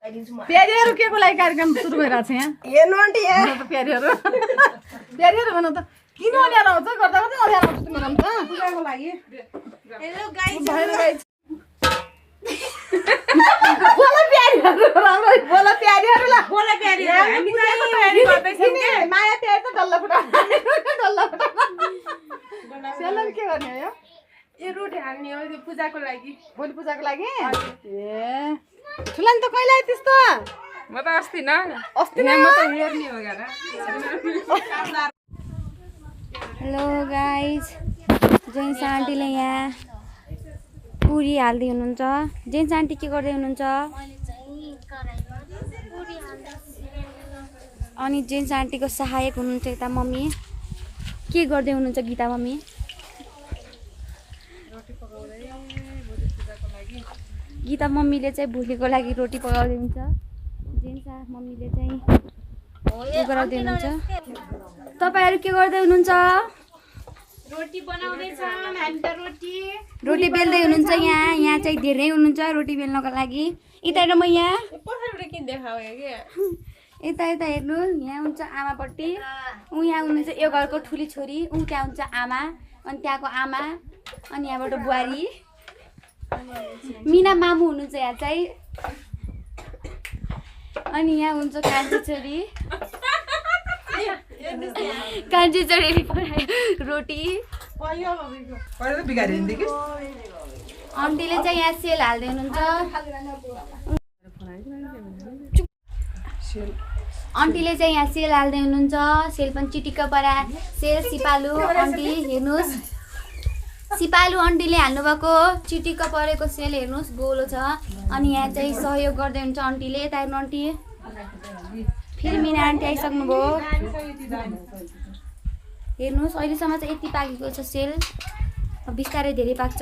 प्यारीहरू के को लागि कार्यक्रम सुरु भइरहेको छ यहाँ हेर्नु आन्टी यहाँ प्यारीहरू प्यारीहरू भन त किन अँध्यारो आउँछ गर्दा गर्दै अँध्यारो आउँछ तिमीहरू त पूजाको लागि हेलो गाइस भएर गाइस बोला प्यारीहरू राम्रो बोला प्यारीहरूलाई बोला प्यारी हामी चाहिँ तयारी गर्दै छौं के माया प्यारी त डल्ला फुटा डल्ला फुटा सेलन के गर्ने हो यो रोटी हाल्ने हो यो पूजाको लागि भोलि पूजाको लागि ए ठुला नि त कहिले आयो त्यस्तो म त अस्ति न अस्ति म त हेर्ने हो गएर हेलो गाइज जेन्स आन्टीले यहाँ पुरी हाल्दै हुनुहुन्छ जेन्स आन्टी के गर्दै हुनुहुन्छ अनि जेन्स आन्टीको सहायक हुनुहुन्छ यता मम्मी के गर्दै हुनुहुन्छ गीता मम्मी गीता मम्मीले चाहिँ भोलिको लागि रोटी पकाउँदै हुन्छ जेन्स मम्मीले चाहिँ गराउँदै हुनुहुन्छ तपाईहरु के गर्दै हुनुहुन्छ रोटी बनाउँदै छौं हामी त रोटी बेल्दै हुनुहुन्छ यहाँ चाहिँ धेरै हुनुहुन्छ रोटी बेल्नको लागि यता र म यहाँ पछाडि किन देखाउ के यता हेर्नु यहाँ हुन्छ आमापट्टि ऊ यहाँ हुनुहुन्छ यो घरको ठुली छोरी ऊ त्यहाँ हुन्छ आमा अनि त्यहाँको आमा अनि यहाँबाट बुहारी मिना मामु हुनुहुन्छ यहाँ चाहिँ अनि यहाँ हुन्छ कान्छी छोरी रोटी आन्टीले चाहिँ यहाँ सेल हाल्दै हुनुहुन्छ आन्टीले चाहिँ यहाँ सेल हाल्दै हुनुहुन्छ सेल पनि चिटिक्क परा सेल सिपालु आन्टी हेर्नुहोस् सिपालु आन्टीले हाल्नुभएको चिटिक्क परेको सेल हेर्नुहोस् गोलो छ अनि यहाँ चाहिँ सहयोग गर्दै हुन्छ आन्टीले यता हेर्नु आन्टी फेरि मिना आन्टी आइसक्नुभयो हेर्नुहोस् अहिलेसम्म चाहिँ यति पाकेको छ सेल बिस्तारै धेरै पाक्छ